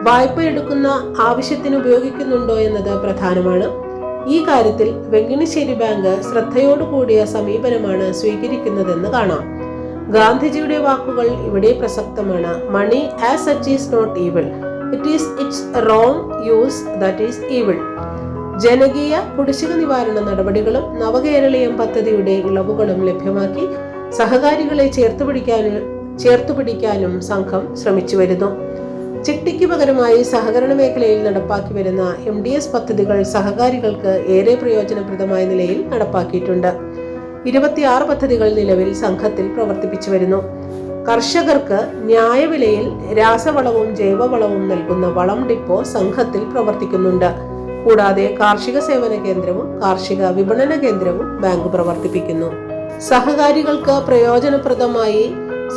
വായ്പ എടുക്കുന്ന ആവശ്യത്തിന് ഉപയോഗിക്കുന്നുണ്ടോ എന്നത് പ്രധാനമാണ്. ഈ കാര്യത്തിൽ വെങ്ങിണിശ്ശേരി ബാങ്ക് ശ്രദ്ധയോടുകൂടിയ സമീപനമാണ് സ്വീകരിക്കുന്നതെന്ന് കാണാം. ഗാന്ധിജിയുടെ വാക്കുകൾ ഇവിടെ പ്രസക്തമാണ്. Money as such is not evil, it is its wrong use that is evil. ജനകീയ കുടിശ്ശിക നിവാരണ നടപടികളും നവകേരളീയം പദ്ധതിയുടെ ഇളവുകളും ലഭ്യമാക്കി സഹകാരികളെ ചേർത്തുപിടിക്കാനും സംഘം ശ്രമിച്ചു വരുന്നു. ചിട്ടിക്ക് പകരമായി സഹകരണ മേഖലയിൽ നടപ്പാക്കി വരുന്ന MDS പദ്ധതികൾ സഹകാരികൾക്ക് ഏറെ പ്രയോജനപ്രദമായ നിലയിൽ നടപ്പാക്കിയിട്ടുണ്ട്. 26 പദ്ധതികൾ നിലവിൽ സംഘത്തിൽ പ്രവർത്തിപ്പിച്ചു വരുന്നു. കർഷകർക്ക് ന്യായവിലയിൽ രാസവളവും ജൈവവളവും നൽകുന്ന വളം ഡിപ്പോ സംഘത്തിൽ പ്രവർത്തിക്കുന്നുണ്ട്. കൂടാതെ കാർഷിക സേവന കേന്ദ്രവും കാർഷിക വിപണന കേന്ദ്രവും ബാങ്ക് പ്രവർത്തിപ്പിക്കുന്നു. സഹകാരികൾക്ക് പ്രയോജനപ്രദമായി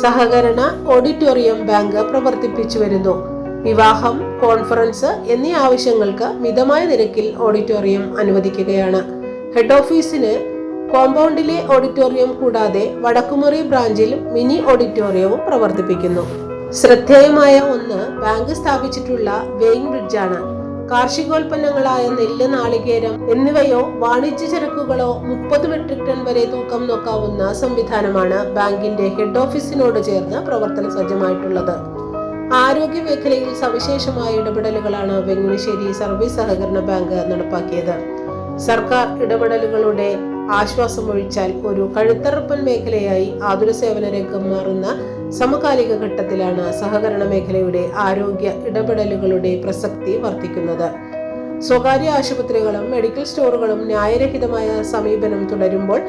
സഹകരണ ഓഡിറ്റോറിയം ബാങ്ക് പ്രവർത്തിപ്പിച്ചു വരുന്നു. വിവാഹം, കോൺഫറൻസ് എന്നീ ആവശ്യങ്ങൾക്ക് മിതമായ നിരക്കിൽ ഓഡിറ്റോറിയം അനുവദിക്കുകയാണ്. ഹെഡ് ഓഫീസിന് കോമ്പൗണ്ടിലെ ഓഡിറ്റോറിയം കൂടാതെ വടക്കുമുറി ബ്രാഞ്ചിൽ മിനി ഓഡിറ്റോറിയവും പ്രവർത്തിപ്പിക്കുന്നു. ശ്രദ്ധേയമായ ഒന്ന് ബാങ്ക് സ്ഥാപിച്ചിട്ടുള്ള വെയിങ് ബ്രിഡ്ജാണ്. കാർഷികോൽപ്പന്നങ്ങളായ നെല്ല്, നാളികേരം എന്നിവയോ വാണിജ്യ ചരക്കുകളോ 30 മെട്രിക് ടൺ വരെ തൂക്കം നോക്കാവുന്ന സംവിധാനമാണ് ബാങ്കിന്റെ ഹെഡ് ഓഫീസിനോട് ചേർന്ന് പ്രവർത്തന സജ്ജമായിട്ടുള്ളത്. ആരോഗ്യ മേഖലയിൽ സവിശേഷമായ ഇടപെടലുകളാണ് വെങ്ങിണിശ്ശേരി സർവീസ് സഹകരണ ബാങ്ക് നടപ്പാക്കിയത്. സർക്കാർ ഇടപെടലുകളുടെ ആശ്വാസമൊഴിച്ചാൽ ഒരു കഴുത്തറപ്പൻ മേഖലയായി ആതുര സേവന രംഗം മാറുന്ന സമകാലിക ഘട്ടത്തിലാണ് സഹകരണ മേഖലയുടെ ആരോഗ്യ ഇടപെടലുകളുടെ പ്രസക്തി വർദ്ധിക്കുന്നത്. സ്വകാര്യ ആശുപത്രികളും മെഡിക്കൽ സ്റ്റോറുകളും ന്യായരഹിതമായ സമീപനം തുടരുമ്പോൾ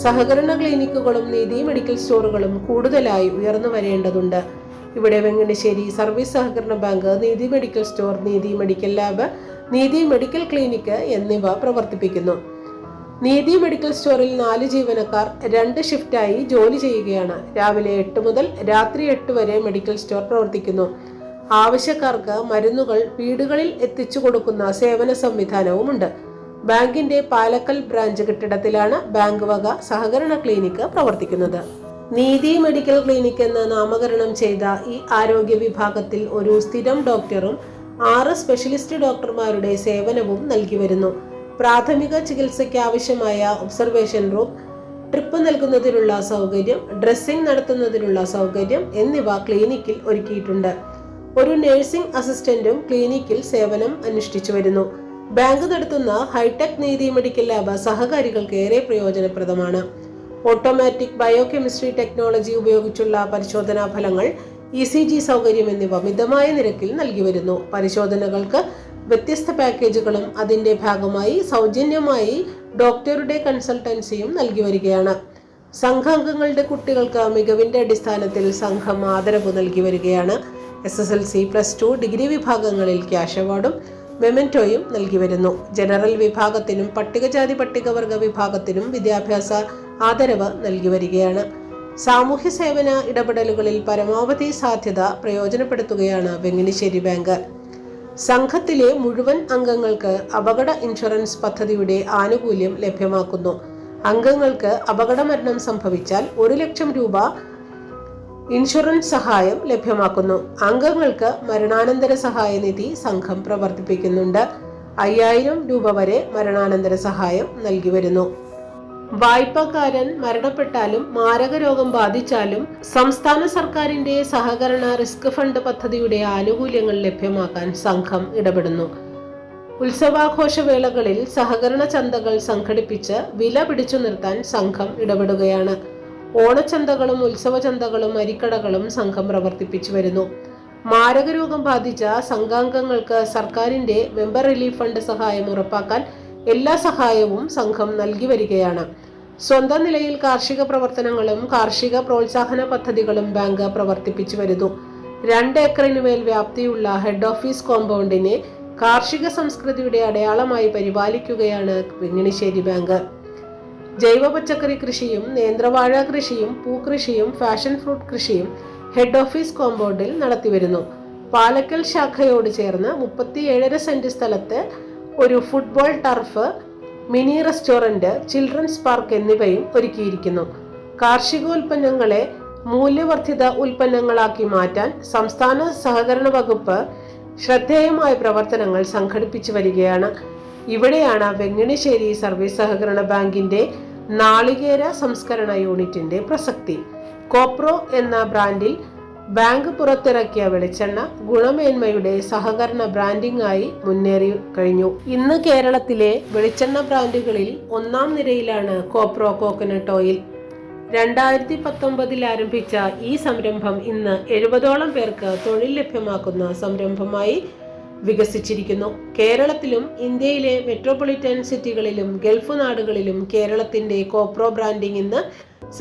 സഹകരണ ക്ലിനിക്കുകളും നീതി മെഡിക്കൽ സ്റ്റോറുകളും കൂടുതലായി ഉയർന്നു വരേണ്ടതുണ്ട്. ഇവിടെ വെങ്ങിണിശ്ശേരി സർവീസ് സഹകരണ ബാങ്ക് നീതി മെഡിക്കൽ സ്റ്റോർ, നീതി മെഡിക്കൽ ലാബ്, നീതി മെഡിക്കൽ ക്ലിനിക്ക് എന്നിവ പ്രവർത്തിപ്പിക്കുന്നു. നീതി മെഡിക്കൽ സ്റ്റോറിൽ 4 ജീവനക്കാർ 2 ഷിഫ്റ്റായി ജോലി ചെയ്യുകയാണ്. രാവിലെ 8 മുതൽ രാത്രി 8 വരെ മെഡിക്കൽ സ്റ്റോർ പ്രവർത്തിക്കുന്നു. ആവശ്യക്കാർക്ക് മരുന്നുകൾ വീടുകളിൽ എത്തിച്ചു കൊടുക്കുന്ന സേവന സംവിധാനവുമുണ്ട്. ബാങ്കിന്റെ പാലക്കൽ ബ്രാഞ്ച് കെട്ടിടത്തിലാണ് ബാങ്ക് വക സഹകരണ ക്ലിനിക്ക് പ്രവർത്തിക്കുന്നത്. നീതി മെഡിക്കൽ ക്ലിനിക് എന്ന് നാമകരണം ചെയ്ത ഈ ആരോഗ്യ വിഭാഗത്തിൽ ഒരു സ്ഥിരം ഡോക്ടറും 6 സ്പെഷ്യലിസ്റ്റ് ഡോക്ടർമാരുടെ സേവനവും നൽകി വരുന്നു. പ്രാഥമിക ചികിത്സയ്ക്ക് ആവശ്യമായ ഒബ്സർവേഷൻ റൂം, ട്രിപ്പ് നൽകുന്നതിനുള്ള സൗകര്യം, ഡ്രസ്സിംഗ് നടത്തുന്നതിനുള്ള സൗകര്യം എന്നിവ ക്ലിനിക്കിൽ ഒരുക്കിയിട്ടുണ്ട്. ഒരു നഴ്സിംഗ് അസിസ്റ്റന്റും ക്ലിനിക്കിൽ സേവനം അനുഷ്ഠിച്ചു വരുന്നു. ബാങ്ക് നടത്തുന്ന ഹൈടെക് നീതി മെഡിക്കൽ ലാബ് സഹകാരികൾക്ക് ഏറെ പ്രയോജനപ്രദമാണ്. ഓട്ടോമാറ്റിക് ബയോകെമിസ്ട്രി ടെക്നോളജി ഉപയോഗിച്ചുള്ള പരിശോധനാ ഫലങ്ങൾ, ECG സൗകര്യം എന്നിവ മിതമായ നിരക്കിൽ നൽകി വരുന്നു. പരിശോധനകൾക്ക് വ്യത്യസ്ത പാക്കേജുകളും അതിന്റെ ഭാഗമായി സൗജന്യമായി ഡോക്ടറുടെ കൺസൾട്ടൻസിയും നൽകി വരികയാണ്. സംഘാംഗങ്ങളുടെ കുട്ടികൾക്ക് മികവിന്റെ അടിസ്ഥാനത്തിൽ സംഘം ആദരവ് നൽകി വരികയാണ്. SSLC, +2, ഡിഗ്രി വിഭാഗങ്ങളിൽ ക്യാഷ് അവാർഡും മെമന്റോയും നൽകി വരുന്നു. ജനറൽ വിഭാഗത്തിനും പട്ടികജാതി പട്ടികവർഗ വിഭാഗത്തിനും വിദ്യാഭ്യാസ ആദരവ് നൽകി വരികയാണ്. സാമൂഹ്യ സേവന ഇടപെടലുകളിൽ പരമാവധി സാധ്യത പ്രയോജനപ്പെടുത്തുകയാണ് വെങ്ങിണിശ്ശേരി ബാങ്ക്. സംഘത്തിലെ മുഴുവൻ അംഗങ്ങൾക്ക് അപകട ഇൻഷുറൻസ് പദ്ധതിയുടെ ആനുകൂല്യം ലഭ്യമാക്കുന്നു. അംഗങ്ങൾക്ക് അപകടമരണം സംഭവിച്ചാൽ 1 ലക്ഷം രൂപ ഇൻഷുറൻസ് സഹായം ലഭ്യമാക്കുന്നു. അംഗങ്ങൾക്ക് മരണാനന്തര സഹായ നിധി സംഘം പ്രവർത്തിപ്പിക്കുന്നുണ്ട്. 5000 രൂപ വരെ മരണാനന്തര സഹായം നൽകി വരുന്നു. വായ്പക്കാരൻ മരണപ്പെട്ടാലും മാരക രോഗം ബാധിച്ചാലും സംസ്ഥാന സർക്കാരിന്റെ സഹകരണ റിസ്ക് ഫണ്ട് പദ്ധതിയുടെ ആനുകൂല്യങ്ങൾ ലഭ്യമാക്കാൻ സംഘം ഇടപെടുന്നു. ഉത്സവാഘോഷവേളകളിൽ സഹകരണ ചന്തകൾ സംഘടിപ്പിച്ച് വില പിടിച്ചു നിർത്താൻ സംഘം ഇടപെടുകയാണ്. ഓണച്ചന്തകളും ഉത്സവ ചന്തകളും അരിക്കടകളും സംഘം പ്രവർത്തിപ്പിച്ചു വരുന്നു. മാരകരോഗം ബാധിച്ച സംഘാംഗങ്ങൾക്ക് സർക്കാരിന്റെ മെമ്പർ റിലീഫ് ഫണ്ട് സഹായം ഉറപ്പാക്കാൻ എല്ലാ സഹായവും സംഘം നൽകി വരികയാണ്. സ്വന്തം നിലയിൽ കാർഷിക പ്രവർത്തനങ്ങളും കാർഷിക പ്രോത്സാഹന പദ്ധതികളും ബാങ്ക് പ്രവർത്തിപ്പിച്ചു വരുന്നു. 2 ഏക്കറിന് മേൽ വ്യാപ്തിയുള്ള ഹെഡ് ഓഫീസ് കോമ്പൗണ്ടിനെ കാർഷിക സംസ്കൃതിയുടെ അടയാളമായി പരിപാലിക്കുകയാണ് വെങ്ങിണിശ്ശേരി ബാങ്ക്. ജൈവ പച്ചക്കറി കൃഷിയും നേന്ത്രവാഴ കൃഷിയും പൂക്കൃഷിയും ഫാഷൻ ഫ്രൂട്ട് കൃഷിയും ഹെഡ് ഓഫീസ് കോമ്പൗണ്ടിൽ നടത്തിവരുന്നു. പാലക്കൽ ശാഖയോട് ചേർന്ന് 37.5 സെന്റ് സ്ഥലത്ത് ഒരു football turf, mini restaurant, children's park എന്നിവയും ഒരുക്കിയിരിക്കുന്നു. കാർഷികോൽപ്പന്നങ്ങളെ മൂല്യവർദ്ധിത ഉൽപ്പന്നങ്ങളാക്കി മാറ്റാൻ സംസ്ഥാന സഹകരണ വകുപ്പ് ശ്രദ്ധേയമായ പ്രവർത്തനങ്ങൾ സംഘടിപ്പിച്ചു വരികയാണ്. ഇവിടെയാണ് വെങ്ങണിശ്ശേരി സർവീസ് സഹകരണ ബാങ്കിന്റെ നാളികേര സംസ്കരണ യൂണിറ്റിന്റെ പ്രസക്തി. കോപ്രോ എന്ന ബ്രാൻഡിൽ ബാങ്ക് പുറത്തിറക്കിയ വെളിച്ചെണ്ണ ഗുണമേന്മയുടെ സഹകരണ ബ്രാൻഡിംഗ് ആയി മുന്നേറി കഴിഞ്ഞു. ഇന്ന് കേരളത്തിലെ വെളിച്ചെണ്ണ ബ്രാൻഡുകളിൽ ഒന്നാം നിരയിലാണ് കോപ്രോ കോക്കനട്ട് ഓയിൽ. 2019 ആരംഭിച്ച ഈ സംരംഭം ഇന്ന് 70ഓളം പേർക്ക് തൊഴിൽ ലഭ്യമാക്കുന്ന സംരംഭമായി വികസിച്ചിരിക്കുന്നു. കേരളത്തിലും ഇന്ത്യയിലെ മെട്രോപൊളിറ്റൻ സിറ്റികളിലും ഗൾഫ് നാടുകളിലും കേരളത്തിന്റെ കോപ്രോ ബ്രാൻഡിംഗ് ഇന്ന്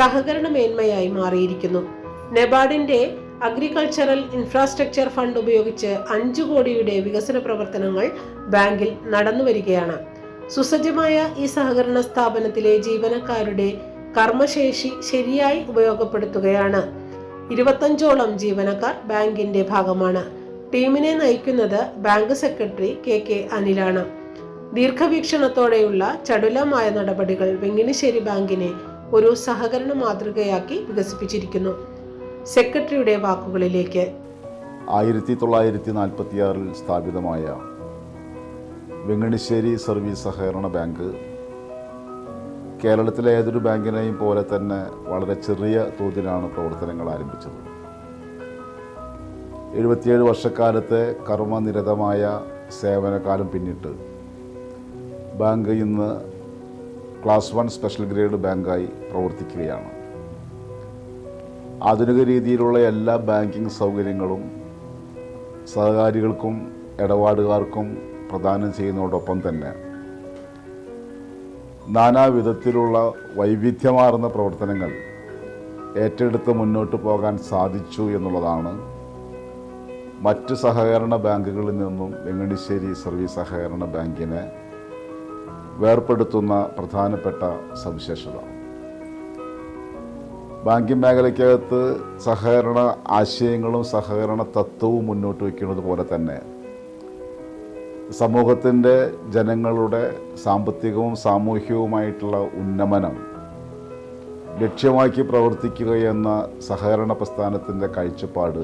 സഹകരണ മേന്മയായി മാറിയിരിക്കുന്നു. നെബാർഡിന്റെ അഗ്രികൾച്ചറൽ ഇൻഫ്രാസ്ട്രക്ചർ ഫണ്ട് ഉപയോഗിച്ച് 5 കോടിയുടെ വികസന പ്രവർത്തനങ്ങൾ ബാങ്കിൽ നടന്നുവരികയാണ്. സുസജ്ജമായ ഈ സഹകരണ സ്ഥാപനത്തിലെ ജീവനക്കാരുടെ കർമ്മശേഷി ശരിയായി ഉപയോഗപ്പെടുത്തുകയാണ്. 25ഓളം ജീവനക്കാർ ബാങ്കിന്റെ ഭാഗമാണ്. ടീമിനെ നയിക്കുന്നത് ബാങ്ക് സെക്രട്ടറി കെ അനിലാണ്. ദീർഘവീക്ഷണത്തോടെയുള്ള ചടുലമായ നടപടികൾ വെങ്ങണിശ്ശേരി ബാങ്കിനെ ഒരു സഹകരണ മാതൃകയാക്കി വികസിപ്പിച്ചിരിക്കുന്നു. സെക്രട്ടറിയുടെ വാക്കുകളിലേക്ക്. 1946 സ്ഥാപിതമായ വെങ്ങണിശ്ശേരി സർവീസ് സഹകരണ ബാങ്ക് കേരളത്തിലെ ഏതൊരു ബാങ്കിനെയും പോലെ തന്നെ വളരെ ചെറിയ തോതിലാണ് പ്രവർത്തനങ്ങൾ ആരംഭിച്ചത്. 77 വർഷക്കാലത്തെ കർമ്മനിരതമായ സേവനകാലം പിന്നിട്ട് ബാങ്ക് ഇന്ന് ക്ലാസ് 1 സ്പെഷ്യൽ ഗ്രേഡ് ബാങ്കായി പ്രവർത്തിക്കുകയാണ്. ആധുനിക രീതിയിലുള്ള എല്ലാ ബാങ്കിങ് സൗകര്യങ്ങളും സഹകാരികൾക്കും ഇടപാടുകാർക്കും പ്രദാനം ചെയ്യുന്നതോടൊപ്പം തന്നെ നാനാവിധത്തിലുള്ള വൈവിധ്യമാർന്ന പ്രവർത്തനങ്ങൾ ഏറ്റെടുത്ത് മുന്നോട്ട് പോകാൻ സാധിച്ചു എന്നുള്ളതാണ് മറ്റ് സഹകരണ ബാങ്കുകളിൽ നിന്നും വെങ്ങണിശ്ശേരി സർവീസ് സഹകരണ ബാങ്കിനെ വേർപെടുത്തുന്ന പ്രധാനപ്പെട്ട സവിശേഷത. ബാങ്കിങ് മേഖലയ്ക്കകത്ത് സഹകരണ ആശയങ്ങളും സഹകരണ തത്വവും മുന്നോട്ട് വയ്ക്കുന്നത് പോലെ തന്നെ സമൂഹത്തിൻ്റെ ജനങ്ങളുടെ സാമ്പത്തികവും സാമൂഹികവുമായിട്ടുള്ള ഉന്നമനം ലക്ഷ്യമാക്കി പ്രവർത്തിക്കുകയെന്ന സഹകരണ പ്രസ്ഥാനത്തിൻ്റെ കാഴ്ചപ്പാട്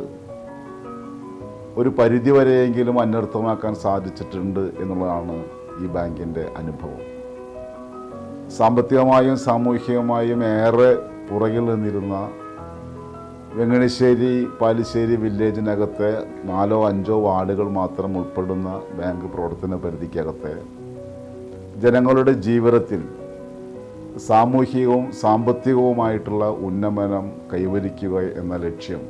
ഒരു പരിധിവരെയെങ്കിലും അന്വർത്ഥമാക്കാൻ സാധിച്ചിട്ടുണ്ട് എന്നുള്ളതാണ് ഈ ബാങ്കിൻ്റെ അനുഭവം. സാമ്പത്തികമായും സാമൂഹികമായും ഏറെ പുറകിൽ നിന്നിരുന്ന വെങ്ങണിശ്ശേരി പാലിശ്ശേരി വില്ലേജിനകത്തെ 4-5 വാർഡുകൾ മാത്രം ഉൾപ്പെടുന്ന ബാങ്ക് പ്രവർത്തന പരിധിക്കകത്തെ ജനങ്ങളുടെ ജീവിതത്തിൽ സാമൂഹികവും സാമ്പത്തികവുമായിട്ടുള്ള ഉന്നമനം കൈവരിക്കുക എന്ന ലക്ഷ്യം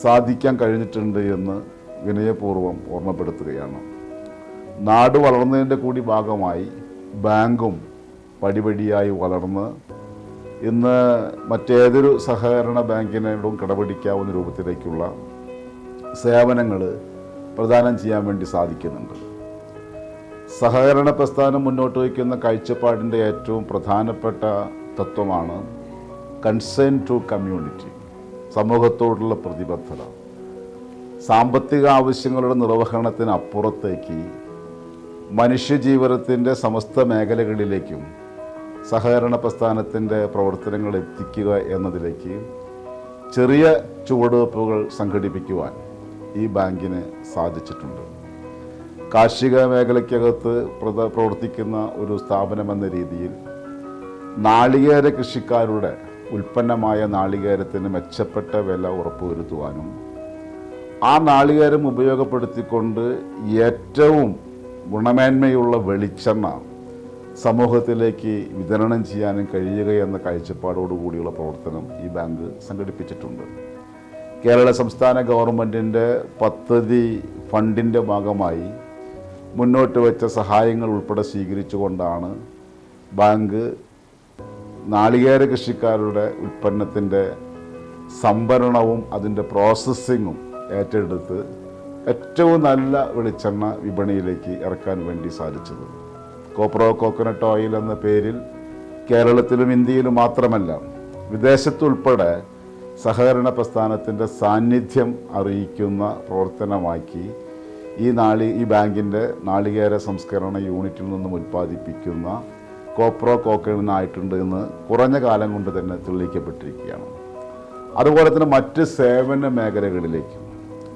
സാധിക്കാൻ കഴിഞ്ഞിട്ടുണ്ട് എന്ന് വിനയപൂർവ്വം ഓർമ്മപ്പെടുത്തുകയാണ്. നാട് വളർന്നതിൻ്റെ കൂടി ഭാഗമായി ബാങ്കും പടിപടിയായി വളർന്ന് ഇന്ന് മറ്റേതൊരു സഹകരണ ബാങ്കിനോടും കിടപിടിക്കാവുന്ന രൂപത്തിലേക്കുള്ള സേവനങ്ങൾ പ്രദാനം ചെയ്യാൻ വേണ്ടി സാധിക്കുന്നുണ്ട്. സഹകരണ പ്രസ്ഥാനം മുന്നോട്ട് വയ്ക്കുന്ന കാഴ്ചപ്പാടിൻ്റെ ഏറ്റവും പ്രധാനപ്പെട്ട തത്വമാണ് കൺസേൺ ടു കമ്മ്യൂണിറ്റി, സമൂഹത്തോടുള്ള പ്രതിബദ്ധത. സാമ്പത്തിക ആവശ്യങ്ങളുടെ നിർവഹണത്തിന് അപ്പുറത്തേക്ക് മനുഷ്യജീവിതത്തിൻ്റെ സമസ്ത മേഖലകളിലേക്കും സഹകരണ പ്രസ്ഥാനത്തിൻ്റെ പ്രവർത്തനങ്ങൾ എത്തിക്കുക എന്നതിലേക്ക് ചെറിയ ചുവടുവെപ്പുകൾ സംഘടിപ്പിക്കുവാൻ ഈ ബാങ്കിന് സാധിച്ചിട്ടുണ്ട്. കാർഷിക മേഖലയ്ക്കകത്ത് പ്രവർത്തിക്കുന്ന ഒരു സ്ഥാപനമെന്ന രീതിയിൽ നാളികേര കൃഷിക്കാരുടെ ഉൽപ്പന്നമായ നാളികേരത്തിന് മെച്ചപ്പെട്ട വില ഉറപ്പുവരുത്തുവാനും ആ നാളികേരം ഉപയോഗപ്പെടുത്തിക്കൊണ്ട് ഏറ്റവും ഗുണമേന്മയുള്ള വെളിച്ചെണ്ണ സമൂഹത്തിലേക്ക് വിതരണം ചെയ്യാനും കഴിയുക എന്ന കാഴ്ചപ്പാടോടുകൂടിയുള്ള പ്രവർത്തനം ഈ ബാങ്ക് സംഘടിപ്പിച്ചിട്ടുണ്ട്. കേരള സംസ്ഥാന ഗവൺമെൻറ്റിൻ്റെ പദ്ധതി ഫണ്ടിൻ്റെ ഭാഗമായി മുന്നോട്ട് വെച്ച സഹായങ്ങൾ ഉൾപ്പെടെ സ്വീകരിച്ചുകൊണ്ടാണ് ബാങ്ക് നാളികേര കൃഷിക്കാരുടെ ഉൽപ്പന്നത്തിൻ്റെ സംഭരണവും അതിൻ്റെ പ്രോസസ്സിങ്ങും ഏറ്റെടുത്ത് ഏറ്റവും നല്ല വെളിച്ചെണ്ണ വിപണിയിലേക്ക് ഇറക്കാൻ വേണ്ടി സാധിച്ചത്. കോപ്രോ കോക്കനട്ട് ഓയിൽ എന്ന പേരിൽ കേരളത്തിലും ഇന്ത്യയിലും മാത്രമല്ല വിദേശത്തുൾപ്പെടെ സഹകരണ പ്രസ്ഥാനത്തിൻ്റെ സാന്നിധ്യം അറിയിക്കുന്ന പ്രവർത്തനമാക്കി ഈ ബാങ്കിൻ്റെ നാളികേര സംസ്കരണ യൂണിറ്റിൽ നിന്നും ഉൽപ്പാദിപ്പിക്കുന്ന കോപ്രോ കോക്കനട്ടായിട്ടുണ്ട് എന്ന് കുറഞ്ഞ കാലം കൊണ്ട് തന്നെ തെളിയിക്കപ്പെട്ടിരിക്കുകയാണ്. അതുപോലെ തന്നെ മറ്റ് സേവന മേഖലകളിലേക്കും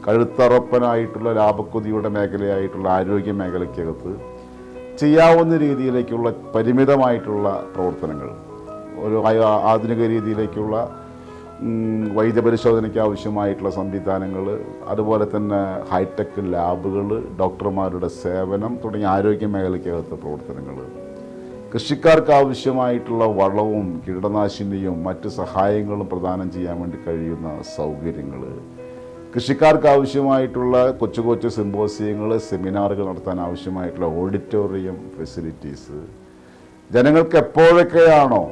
കഴുത്തറപ്പനായിട്ടുള്ള ലാഭക്കൊതിയുടെ മേഖലയായിട്ടുള്ള ആരോഗ്യ മേഖലയ്ക്കകത്ത് ചെയ്യാവുന്ന രീതിയിലേക്കുള്ള പരിമിതമായിട്ടുള്ള പ്രവർത്തനങ്ങൾ, ഒരു ആധുനിക രീതിയിലേക്കുള്ള വൈദ്യപരിശോധനയ്ക്ക് ആവശ്യമായിട്ടുള്ള സംവിധാനങ്ങൾ, അതുപോലെ തന്നെ ഹൈടെക് ലാബുകൾ, ഡോക്ടർമാരുടെ സേവനം തുടങ്ങിയ ആരോഗ്യ മേഖലയ്ക്കകത്ത് പ്രവർത്തനങ്ങൾ, കൃഷിക്കാർക്ക് ആവശ്യമായിട്ടുള്ള വളവും കീടനാശിനിയും മറ്റ് സഹായങ്ങളും പ്രദാനം ചെയ്യാൻ വേണ്ടി കഴിയുന്ന സൗകര്യങ്ങൾ, കൃഷിക്കാർക്ക് ആവശ്യമായിട്ടുള്ള കൊച്ചു കൊച്ചു സിമ്പോസിയങ്ങൾ, സെമിനാറുകൾ നടത്താൻ ആവശ്യമായിട്ടുള്ള ഓഡിറ്റോറിയം ഫെസിലിറ്റീസ്, ജനങ്ങൾക്ക് എപ്പോഴൊക്കെയാണോ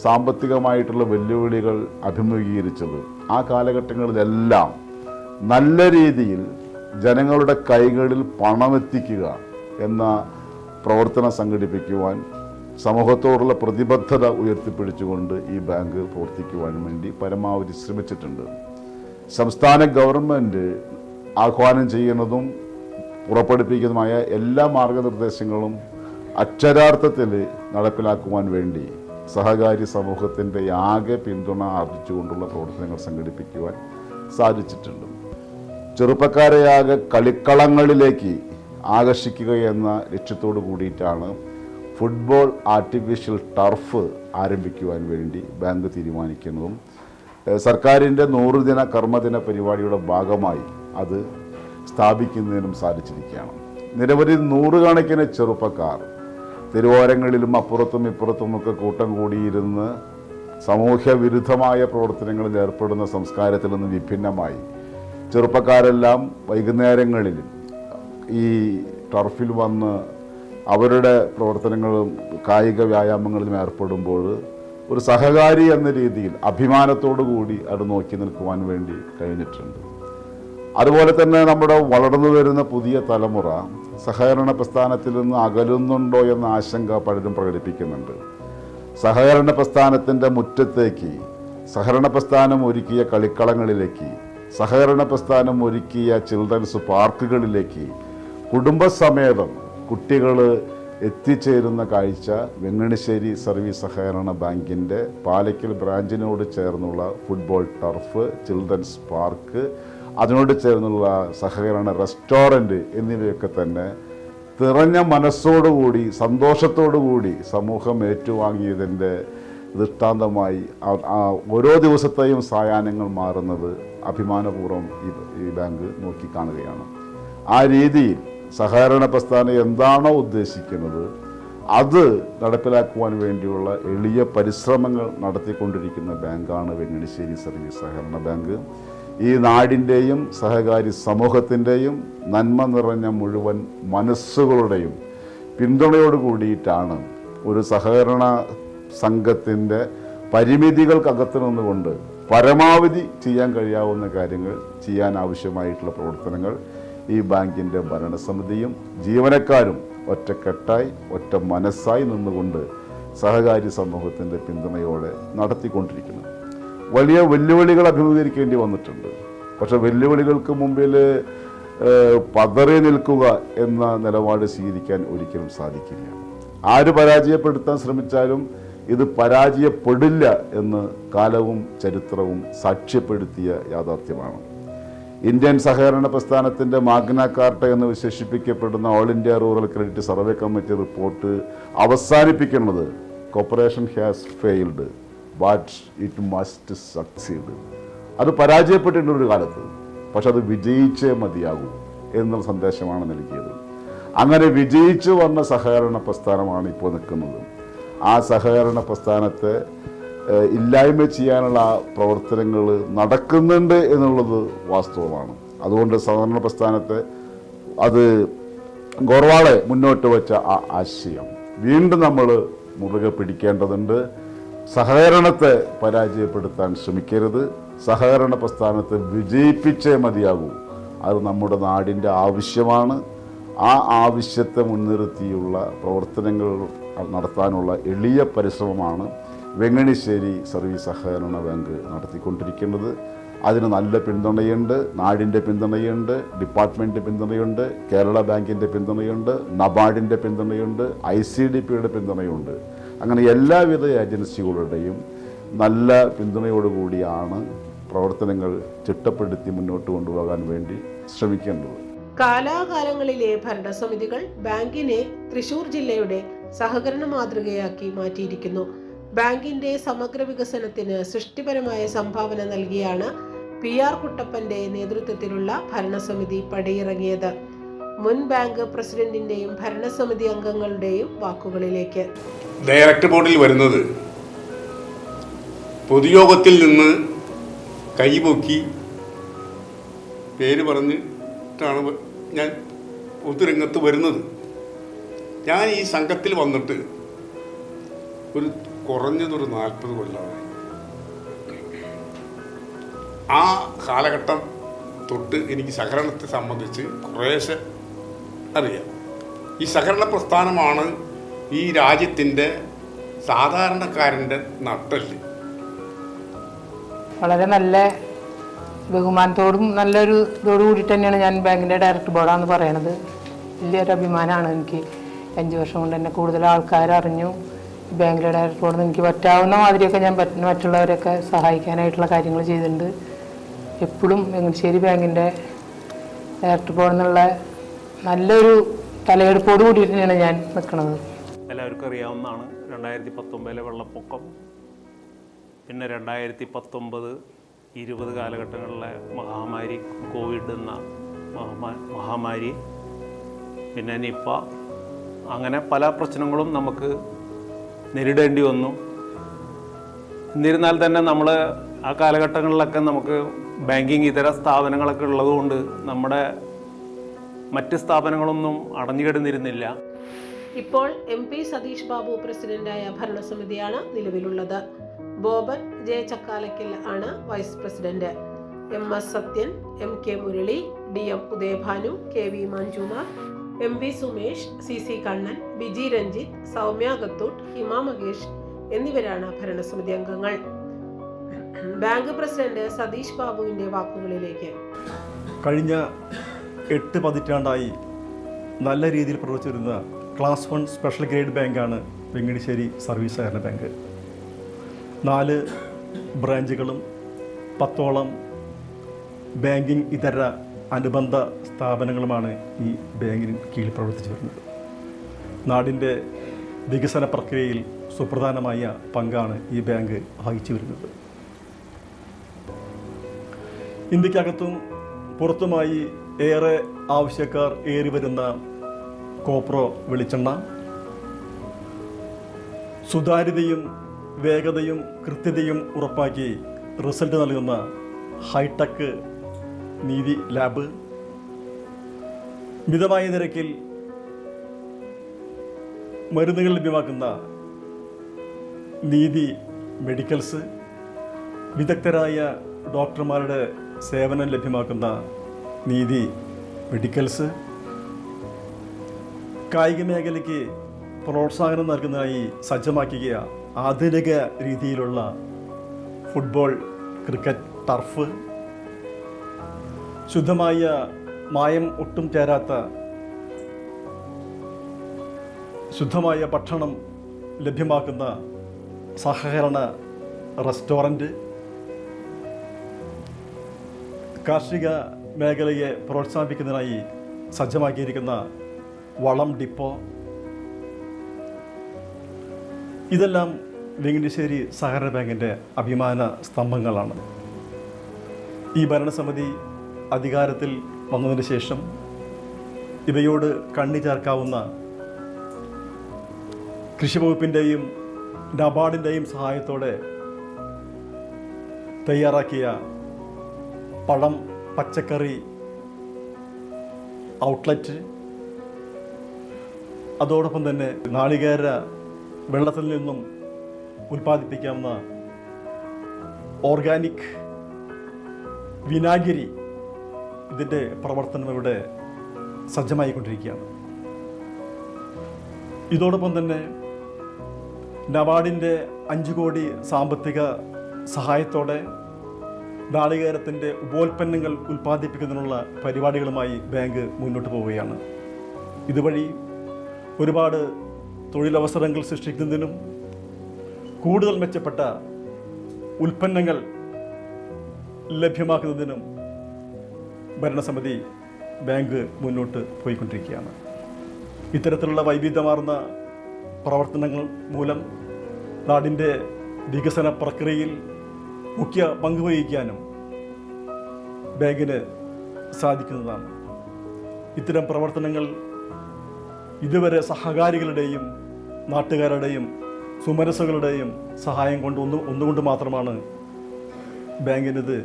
സാമ്പത്തികമായിട്ടുള്ള വെല്ലുവിളികൾ അഭിമുഖീകരിച്ചത് ആ കാലഘട്ടങ്ങളിലെല്ലാം നല്ല രീതിയിൽ ജനങ്ങളുടെ കൈകളിൽ പണമെത്തിക്കുക എന്ന പ്രവർത്തനം സംഘടിപ്പിക്കുവാൻ, സമൂഹത്തോടുള്ള പ്രതിബദ്ധത ഉയർത്തിപ്പിടിച്ചുകൊണ്ട് ഈ ബാങ്ക് പ്രവർത്തിക്കുവാൻ വേണ്ടി പരമാവധി ശ്രമിച്ചിട്ടുണ്ട്. സംസ്ഥാന ഗവൺമെൻറ് ആഹ്വാനം ചെയ്യുന്നതും പുറപ്പെടുപ്പിക്കുന്നതുമായ എല്ലാ മാർഗനിർദ്ദേശങ്ങളും അക്ഷരാർത്ഥത്തിൽ നടപ്പിലാക്കുവാൻ വേണ്ടി സഹകാരി സമൂഹത്തിൻ്റെ ആകെ പിന്തുണ ആർജിച്ചുകൊണ്ടുള്ള പ്രവർത്തനങ്ങൾ സംഘടിപ്പിക്കുവാൻ സാധിച്ചിട്ടുണ്ട്. ചെറുപ്പക്കാരെയാകെ കളിക്കളങ്ങളിലേക്ക് ആകർഷിക്കുക എന്ന ലക്ഷ്യത്തോടു കൂടിയിട്ടാണ് ഫുട്ബോൾ ആർട്ടിഫിഷ്യൽ ടർഫ് ആരംഭിക്കുവാൻ വേണ്ടി ബാങ്ക് തീരുമാനിക്കുന്നതും സർക്കാരിൻ്റെ 100 ദിന കർമ്മദിന പരിപാടിയുടെ ഭാഗമായി അത് സ്ഥാപിക്കുന്നതിനും സാധിച്ചിരിക്കുകയാണ്. നിരവധി നൂറുകണക്കിന് ചെറുപ്പക്കാർ തെരുവോരങ്ങളിലും അപ്പുറത്തും ഇപ്പുറത്തുമൊക്കെ കൂട്ടം കൂടിയിരുന്ന് സാമൂഹ്യ വിരുദ്ധമായ പ്രവർത്തനങ്ങളിൽ ഏർപ്പെടുന്ന സംസ്കാരത്തിൽ നിന്ന് വിഭിന്നമായി ചെറുപ്പക്കാരെല്ലാം വൈകുന്നേരങ്ങളിൽ ഈ ടർഫിൽ വന്ന് അവരുടെ പ്രവർത്തനങ്ങളും കായിക വ്യായാമങ്ങളിലും ഏർപ്പെടുമ്പോൾ ഒരു സഹകാരി എന്ന രീതിയിൽ അഭിമാനത്തോടു കൂടി അത് നോക്കി നിൽക്കുവാൻ വേണ്ടി കഴിഞ്ഞിട്ടുണ്ട്. അതുപോലെ തന്നെ നമ്മുടെ വളർന്നു വരുന്ന പുതിയ തലമുറ സഹകരണ പ്രസ്ഥാനത്തിൽ നിന്ന് അകലുന്നുണ്ടോ എന്ന ആശങ്ക പലരും പ്രകടിപ്പിക്കുന്നുണ്ട്. സഹകരണ പ്രസ്ഥാനത്തിൻ്റെ മുറ്റത്തേക്ക്, സഹകരണ പ്രസ്ഥാനം ഒരുക്കിയ കളിക്കളങ്ങളിലേക്ക്, സഹകരണ പ്രസ്ഥാനം ഒരുക്കിയ ചിൽഡ്രൻസ് പാർക്കുകളിലേക്ക് കുടുംബസമേതം കുട്ടികൾ എത്തിച്ചേരുന്ന കാഴ്ച വെങ്ങണിശ്ശേരി സർവീസ് സഹകരണ ബാങ്കിൻ്റെ പാലയ്ക്കൽ ബ്രാഞ്ചിനോട് ചേർന്നുള്ള ഫുട്ബോൾ ടർഫ്, ചിൽഡ്രൻസ് പാർക്ക്, അതിനോട് ചേർന്നുള്ള സഹകരണ റെസ്റ്റോറൻറ്റ് എന്നിവയൊക്കെ തന്നെ നിറഞ്ഞ മനസ്സോടുകൂടി സന്തോഷത്തോടുകൂടി സമൂഹം ഏറ്റുവാങ്ങിയതിൻ്റെ ദൃഷ്ടാന്തമായി ഓരോ ദിവസത്തെയും സായാഹ്നങ്ങൾ മാറുന്നത് അഭിമാനപൂർവ്വം ഈ ബാങ്ക് നോക്കിക്കാണുകയാണ്. ആ രീതിയിൽ സഹകരണ പ്രസ്ഥാനം എന്താണോ ഉദ്ദേശിക്കുന്നത് അത് നടപ്പിലാക്കുവാൻ വേണ്ടിയുള്ള എളിയ പരിശ്രമങ്ങൾ നടത്തിക്കൊണ്ടിരിക്കുന്ന ബാങ്കാണ് വെങ്ങണിശ്ശേരി സർവീസ് സഹകരണ ബാങ്ക്. ഈ നാടിൻ്റെയും സഹകാരി സമൂഹത്തിൻ്റെയും നന്മ നിറഞ്ഞ മുഴുവൻ മനസ്സുകളുടെയും പിന്തുണയോട് കൂടിയിട്ടാണ് ഒരു സഹകരണ സംഘത്തിൻ്റെ പരിമിതികൾക്കകത്ത് നിന്നുകൊണ്ട് പരമാവധി ചെയ്യാൻ കഴിയാവുന്ന കാര്യങ്ങൾ ചെയ്യാൻ ആവശ്യമായിട്ടുള്ള പ്രവർത്തനങ്ങൾ ഈ ബാങ്കിൻ്റെ ഭരണസമിതിയും ജീവനക്കാരും ഒറ്റക്കെട്ടായി ഒറ്റ മനസ്സായി നിന്നുകൊണ്ട് സഹകാരി സമൂഹത്തിൻ്റെ പിന്തുണയോടെ നടത്തിക്കൊണ്ടിരിക്കുന്നു. വലിയ വെല്ലുവിളികൾ അഭിമുഖീകരിക്കേണ്ടി വന്നിട്ടുണ്ട്. പക്ഷെ വെല്ലുവിളികൾക്ക് മുമ്പിൽ പതറി നിൽക്കുക എന്ന നിലപാട് സ്വീകരിക്കാൻ ഒരിക്കലും സാധിക്കില്ല. ആര് പരാജയപ്പെടുത്താൻ ശ്രമിച്ചാലും ഇത് പരാജയപ്പെടില്ല എന്ന് കാലവും ചരിത്രവും സാക്ഷ്യപ്പെടുത്തിയ യാഥാർത്ഥ്യമാണ്. ഇന്ത്യൻ സഹകരണ പ്രസ്ഥാനത്തിൻ്റെ മാഗ്ന കാർട്ട എന്ന് വിശേഷിപ്പിക്കപ്പെടുന്ന all India rural credit survey committee report അവസാനിപ്പിക്കുന്നത് corporation has failed but it must succeed. അത് പരാജയപ്പെട്ടിട്ടുണ്ട് ഒരു കാലത്ത്, പക്ഷെ അത് വിജയിച്ചേ മതിയാകൂ എന്നുള്ള സന്ദേശമാണ് നൽകിയത്. അങ്ങനെ വിജയിച്ചു വന്ന സഹകരണ പ്രസ്ഥാനമാണ് ഇപ്പോൾ നിൽക്കുന്നത്. ആ സഹകരണ പ്രസ്ഥാനത്തെ ഇല്ലായ്മ ചെയ്യാനുള്ള പ്രവർത്തനങ്ങൾ നടക്കുന്നുണ്ട് എന്നുള്ളത് വാസ്തവമാണ്. അതുകൊണ്ട് സഹകരണ പ്രസ്ഥാനത്തെ അത് ഗോർവാളെ മുന്നോട്ട് വെച്ച ആ ആശയം വീണ്ടും നമ്മൾ മുറുകെ പിടിക്കേണ്ടതുണ്ട്. സഹകരണത്തെ പരാജയപ്പെടുത്താൻ ശ്രമിക്കരുത്. സഹകരണ പ്രസ്ഥാനത്തെ വിജയിപ്പിച്ചേ മതിയാകൂ. അത് നമ്മുടെ നാടിൻ്റെ ആവശ്യമാണ്. ആ ആവശ്യത്തെ മുൻനിർത്തിയുള്ള പ്രവർത്തനങ്ങൾ നടത്താനുള്ള എളിയ പരിശ്രമമാണ് വെങ്ങണിശ്ശേരി സർവീസ് സഹകരണ ബാങ്ക് നടത്തിക്കൊണ്ടിരിക്കുന്നത്. അതിന് നല്ല പിന്തുണയുണ്ട്, നാടിൻ്റെ പിന്തുണയുണ്ട്, ഡിപ്പാർട്ട്മെൻറ്റ് പിന്തുണയുണ്ട്, കേരള ബാങ്കിൻ്റെ പിന്തുണയുണ്ട്, നബാർഡിൻ്റെ പിന്തുണയുണ്ട്, ICDPയുടെ പിന്തുണയുണ്ട്. അങ്ങനെ എല്ലാവിധ ഏജൻസികളുടെയും നല്ല പിന്തുണയോടുകൂടിയാണ് പ്രവർത്തനങ്ങൾ ചിട്ടപ്പെടുത്തി മുന്നോട്ട് കൊണ്ടുപോകാൻ വേണ്ടി ശ്രമിക്കേണ്ടത്. കാലാകാലങ്ങളിലെ ഭരണസമിതികൾ ബാങ്കിനെ തൃശൂർ ജില്ലയുടെ സഹകരണ മാതൃകയാക്കി മാറ്റിയിരിക്കുന്നു. ബാങ്കിന്റെ സമഗ്ര വികസനത്തിന് സൃഷ്ടിപരമായ സംഭാവന നൽകിയാണ് PR കുട്ടപ്പന്റെ നേതൃത്വത്തിലുള്ള ഭരണസമിതി പടിയിറങ്ങിയത്. മുൻ ബാങ്ക് പ്രസിഡന്റിന്റെയും ഭരണസമിതി അംഗങ്ങളുടെയും വാക്കുകളിലേക്ക്. ഡയറക്ടർ ബോർഡിൽ വരുന്നത് പൊതുയോഗത്തിൽ നിന്ന് കൈപൊക്കി പേര് പറഞ്ഞിട്ടാണ് ഞാൻ പൊതുരംഗത്ത് വരുന്നത്. ഞാൻ ഈ സംഘത്തിൽ വന്നിട്ട് കുറഞ്ഞതൊരു 40 കൊല്ലമായി. ആ കാലഘട്ടം തൊട്ട് എനിക്ക് സഹകരണത്തെ സംബന്ധിച്ച് കുറേശ്ശെ അറിയാം. ഈ സഹകരണ പ്രസ്ഥാനമാണ് ഈ രാജ്യത്തിൻ്റെ സാധാരണക്കാരൻ്റെ നട്ടെല്ല്. വളരെ നല്ല ബഹുമാനത്തോടും നല്ലൊരു ഇതോടു കൂടിയിട്ട് തന്നെയാണ് ഞാൻ ബാങ്കിൻ്റെ ഡയറക്ടർ ബോർഡാണെന്ന് പറയണത്. വലിയൊരു അഭിമാനമാണ് എനിക്ക്. 5 വർഷം കൊണ്ട് തന്നെ കൂടുതൽ ആൾക്കാർ അറിഞ്ഞു. ബാങ്കിലെ ഡയറക്ടർ ബോർഡിൽ എനിക്ക് പറ്റാവുന്ന മാതിരിയൊക്കെ ഞാൻ മറ്റുള്ളവരൊക്കെ സഹായിക്കാനായിട്ടുള്ള കാര്യങ്ങൾ ചെയ്തിട്ടുണ്ട്. എപ്പോഴും വെങ്ങശ്ശേരി ബാങ്കിൻ്റെ ഡയറക്ടർ ബോർഡിൽ നിന്നുള്ള നല്ലൊരു തലയെടുപ്പോട് കൂടിയിട്ട് തന്നെയാണ് ഞാൻ നിൽക്കുന്നത്. എല്ലാവർക്കും അറിയാവുന്നതാണ് 2019 വെള്ളപ്പൊക്കം, പിന്നെ 2019-20 കാലഘട്ടങ്ങളിലെ മഹാമാരി, കോവിഡ് എന്ന മഹാമാരി, പിന്നെ നിപ്പ, അങ്ങനെ പല പ്രശ്നങ്ങളും നമുക്ക് നേരിടേണ്ടി വന്നു. എന്നിരുന്നാൽ തന്നെ നമ്മൾ ആ കാലഘട്ടങ്ങളിലൊക്കെ നമുക്ക് ബാങ്കിങ് ഇതര സ്ഥാപനങ്ങളൊക്കെ ഉള്ളതുകൊണ്ട് നമ്മുടെ മറ്റ് സ്ഥാപനങ്ങളൊന്നും അടഞ്ഞുകിടന്നിരുന്നില്ല. ഇപ്പോൾ MP സതീഷ് ബാബു പ്രസിഡന്റായ ഭരണസമിതിയാണ് നിലവിലുള്ളത്. ബോബൻ ജെ ചക്കാലക്കൽ ആണ് vice president. MS Sathyan, MK Murali, DM Udayabhanu, KV Manjumar, MV Sumesh, CC Kannan, Biji Ranjith, Soumya Gathoot, Hima Mahesh എന്നിവരാണ് ഭരണസമിതി അംഗങ്ങൾ. ബാങ്ക് പ്രസിഡന്റ് സതീഷ് ബാബുവിന്റെ വാക്കുകളിലേക്ക്. കഴിഞ്ഞ 8 പതിറ്റാണ്ടായി നല്ല രീതിയിൽ പ്രവർത്തിച്ചിരുന്ന ക്ലാസ് 1 സ്പെഷ്യൽ ഗ്രേഡ് ബാങ്കാണ് വെങ്ങണിശ്ശേരി സർവീസ് സഹകരണ ബാങ്ക്. 4 ബ്രാഞ്ചുകളും 10ഓളം ബാങ്കിങ് ഇതര അനുബന്ധ സ്ഥാപനങ്ങളുമാണ് ഈ ബാങ്കിന് കീഴിൽ പ്രവർത്തിച്ചു വരുന്നത്. നാടിൻ്റെ വികസന പ്രക്രിയയിൽ സുപ്രധാനമായ പങ്കാണ് ഈ ബാങ്ക് വഹിച്ചു വരുന്നത്. ഇന്ത്യക്കകത്തും പുറത്തുമായി ഏറെ ആവശ്യക്കാർ ഏറി വരുന്ന കോപ്രോ വെളിച്ചെണ്ണ, സുതാര്യതയും വേഗതയും കൃത്യതയും ഉറപ്പാക്കി റിസൾട്ട് നൽകുന്ന ഹൈടെക് നീതി ലാബ്, മിതമായ നിരക്കിൽ മരുന്നുകൾ ലഭ്യമാക്കുന്ന നീതി മെഡിക്കൽസ്, വിദഗ്ധരായ ഡോക്ടർമാരുടെ സേവനം ലഭ്യമാക്കുന്ന നീതി മെഡിക്കൽസ്, കായിക മേഖലയ്ക്ക് പ്രോത്സാഹനം നൽകുന്നതിനായി സജ്ജമാക്കിയ ആധുനിക രീതിയിലുള്ള ഫുട്ബോൾ, ക്രിക്കറ്റ് ടർഫ്, ശുദ്ധമായ മായം ഒട്ടും ചേരാത്ത ശുദ്ധമായ ഭക്ഷണം ലഭ്യമാക്കുന്ന സഹകരണ റെസ്റ്റോറൻറ്റ്, കാർഷിക മേഖലയെ പ്രോത്സാഹിപ്പിക്കുന്നതിനായി സജ്ജമാക്കിയിരിക്കുന്ന വളം ഡിപ്പോ, ഇതെല്ലാം വെങ്ങണിശ്ശേരി സഹകരണ ബാങ്കിൻ്റെ അഭിമാന സ്തംഭങ്ങളാണ്. ഈ ഭരണസമിതി അധികാരത്തിൽ വന്നതിന് ശേഷം ഇവയോട് കണ്ണി ചേർക്കാവുന്ന കൃഷിവകുപ്പിൻ്റെയും നബാർഡിൻ്റെയും സഹായത്തോടെ തയ്യാറാക്കിയ പഴം, പച്ചക്കറി ഔട്ട്ലെറ്റ്, അതോടൊപ്പം തന്നെ നാളികേര വെള്ളത്തിൽ നിന്നും ഉൽപ്പാദിപ്പിക്കാവുന്ന ഓർഗാനിക് വിനാഗിരി, ഇതിൻ്റെ പ്രവർത്തനം ഇവിടെ സജ്ജമായിക്കൊണ്ടിരിക്കുകയാണ്. ഇതോടൊപ്പം തന്നെ നബാർഡിൻ്റെ 5 കോടി സാമ്പത്തിക സഹായത്തോടെ നാളികേരത്തിൻ്റെ ഉപോൽപ്പന്നങ്ങൾ ഉൽപ്പാദിപ്പിക്കുന്നതിനുള്ള പരിപാടികളുമായി ബാങ്ക് മുന്നോട്ട് പോവുകയാണ്. ഇതുവഴി ഒരുപാട് തൊഴിലവസരങ്ങൾ സൃഷ്ടിക്കുന്നതിനും കൂടുതൽ മെച്ചപ്പെട്ട ഉൽപ്പന്നങ്ങൾ ലഭ്യമാക്കുന്നതിനും ഭരണസമിതി ബാങ്ക് മുന്നോട്ട് പോയിക്കൊണ്ടിരിക്കുകയാണ്. ഇത്തരത്തിലുള്ള വൈവിധ്യമാർന്ന പ്രവർത്തനങ്ങൾ മൂലം നാടിൻ്റെ വികസന പ്രക്രിയയിൽ മുഖ്യ പങ്കുവഹിക്കാനും ബാങ്കിന് സാധിക്കുന്നതാണ്. ഇത്തരം പ്രവർത്തനങ്ങൾ ഇതുവരെ സഹകാരികളുടെയും നാട്ടുകാരുടെയും സുമനസ്സുകളുടെയും സഹായം കൊണ്ട് ഒന്നുകൊണ്ട് മാത്രമാണ് ബാങ്കിനിത്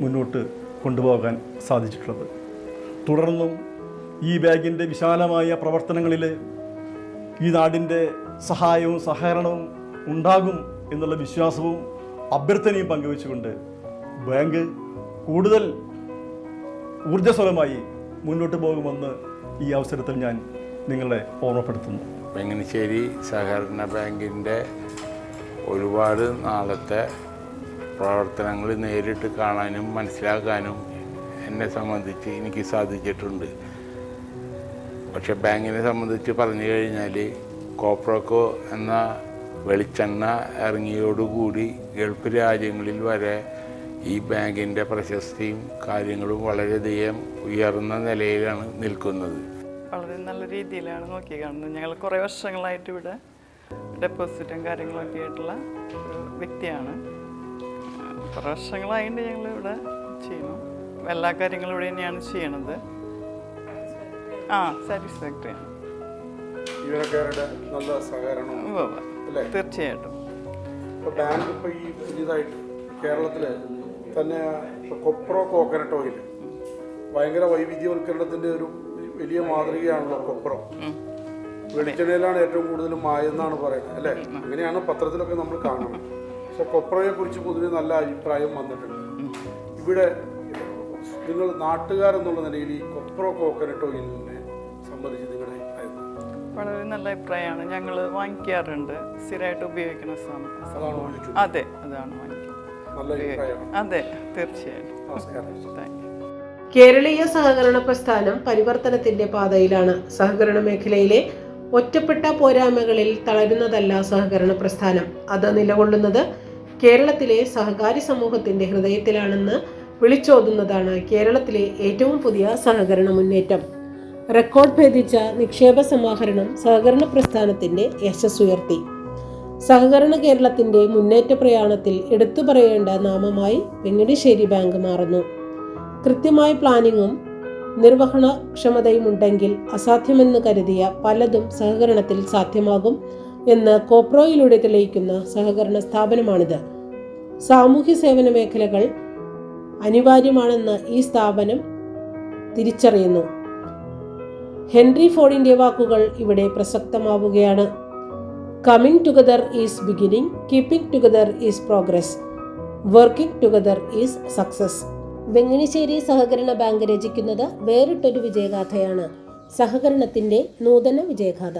മുന്നോട്ട് കൊണ്ടുപോകാൻ സാധിച്ചിട്ടുള്ളത്. തുടർന്നും ഈ ബാങ്കിൻ്റെ വിശാലമായ പ്രവർത്തനങ്ങളിൽ ഈ നാടിൻ്റെ സഹായവും സഹകരണവും ഉണ്ടാകും എന്നുള്ള വിശ്വാസവും അഭ്യർത്ഥനയും പങ്കുവെച്ചുകൊണ്ട് ബാങ്ക് കൂടുതൽ ഊർജ്ജസ്വലമായി മുന്നോട്ട് പോകുമെന്ന് ഈ അവസരത്തിൽ ഞാൻ നിങ്ങളെ ഓർമ്മപ്പെടുത്തുന്നു. വെങ്ങണിശ്ശേരി സഹകരണ ബാങ്കിൻ്റെ ഒരുപാട് നാളത്തെ പ്രവർത്തനങ്ങൾ നേരിട്ട് കാണാനും മനസ്സിലാക്കാനും എന്നെ സംബന്ധിച്ച് എനിക്ക് സാധിച്ചിട്ടുണ്ട്. പക്ഷെ ബാങ്കിനെ സംബന്ധിച്ച് പറഞ്ഞു കഴിഞ്ഞാൽ കോപ്രോക്കോ എന്ന വെളിച്ചെണ്ണ ഇറങ്ങിയോടുകൂടി ഗൾഫ് രാജ്യങ്ങളിൽ വരെ ഈ ബാങ്കിൻ്റെ പ്രശസ്തിയും കാര്യങ്ങളും വളരെയധികം ഉയർന്ന നിലയിലാണ് നിൽക്കുന്നത്. വളരെ നല്ല രീതിയിലാണ് നോക്കി കാണുന്നത്. ഞങ്ങൾ കുറേ വർഷങ്ങളായിട്ട് ഇവിടെ ഡെപ്പോസിറ്റും കാര്യങ്ങളൊക്കെ ആയിട്ടുള്ള ഒരു വ്യക്തിയാണ്. കുറേ വർഷങ്ങളായിട്ട് ഞങ്ങൾ ഇവിടെ ചെയ്യുന്നു. എല്ലാ കാര്യങ്ങളും ഇവിടെ തന്നെയാണ് ചെയ്യണത്. സാറ്റിസ്ഫാക്ടറി ആണ്. ജീവനക്കാരുടെ നല്ല സഹകരണം തീർച്ചയായിട്ടും. ഇപ്പോൾ ബാങ്ക് ഇപ്പോൾ ഈ പുതിയതായിട്ട് കേരളത്തിൽ തന്നെ കൊപ്രോ കോക്കനട്ട് ഓയിൽ ഭയങ്കര വൈവിധ്യവൽക്കരണത്തിൻ്റെ ഒരു വലിയ മാതൃകയാണല്ലോ കൊപ്രോ. വെളിച്ചെണ്ണയിലാണ് ഏറ്റവും കൂടുതൽ മായെന്നാണ് പറയുന്നത് അല്ലേ? അങ്ങനെയാണ് പത്രത്തിലൊക്കെ നമ്മൾ കാണുന്നത്. പക്ഷെ കൊപ്രയെ കുറിച്ച് പൊതുവെ നല്ല അഭിപ്രായം വന്നിട്ടുണ്ട്. ഇവിടെ നിങ്ങൾ നാട്ടുകാരെന്നുള്ള നിലയിൽ ഈ കൊപ്രോ കോക്കനട്ട് ഓയിലിനെ സംബന്ധിച്ച് നിങ്ങളുടെ അഭിപ്രായം? വളരെ നല്ല അഭിപ്രായമാണ്. ഞങ്ങൾ വാങ്ങിക്കാറുണ്ട്. സ്ഥിരമായിട്ട് ഉപയോഗിക്കുന്ന സാധനം. അതെ, അതാണ് വാങ്ങിക്കുന്നത്. അതെ, തീർച്ചയായിട്ടും. Thank you. കേരളീയ സഹകരണ പ്രസ്ഥാനം പരിവർത്തനത്തിന്റെ പാതയിലാണ്. സഹകരണ മേഖലയിലെ ഒറ്റപ്പെട്ട പോരായ്മകളിൽ തളരുന്നതല്ല സഹകരണ പ്രസ്ഥാനം. അത് നിലകൊള്ളുന്നത് കേരളത്തിലെ സഹകാരി സമൂഹത്തിന്റെ ഹൃദയത്തിലാണെന്ന് വിളിച്ചോതുന്നതാണ് കേരളത്തിലെ ഏറ്റവും പുതിയ സഹകരണ മുന്നേറ്റം. റെക്കോർഡ് ഭേദിച്ച നിക്ഷേപ സമാഹരണം സഹകരണ പ്രസ്ഥാനത്തിന്റെ യശസ്സുയർത്തി. സഹകരണ കേരളത്തിന്റെ മുന്നേറ്റ പ്രയാണത്തിൽ എടുത്തു പറയേണ്ട നാമമായി വെങ്ങണിശ്ശേരി ബാങ്ക് മാറുന്നു. കൃത്യമായ പ്ലാനിങ്ങും നിർവഹണക്ഷമതയും ഉണ്ടെങ്കിൽ അസാധ്യമെന്ന് കരുതിയ പലതും സഹകരണത്തിൽ സാധ്യമാകും എന്ന് കോപ്രോയിലൂടെ തെളിയിക്കുന്ന സഹകരണ സ്ഥാപനമാണിത്. സാമൂഹ്യ സേവന മേഖലകൾ അനിവാര്യമാണെന്ന് ഈ സ്ഥാപനം തിരിച്ചറിയുന്നു. ഹെൻറി ഫോർഡിന്റെ വാക്കുകൾ ഇവിടെ പ്രസക്തമാവുകയാണ്. Coming together is beginning, keeping together is progress, working together is success. Venganissery സഹകരണ ബാങ്ക് രചിക്കുന്നത് വേറിട്ടൊരു വിജയഗാഥയാണ്. സഹകരണത്തിന്റെ നൂതന വിജയഗാഥ.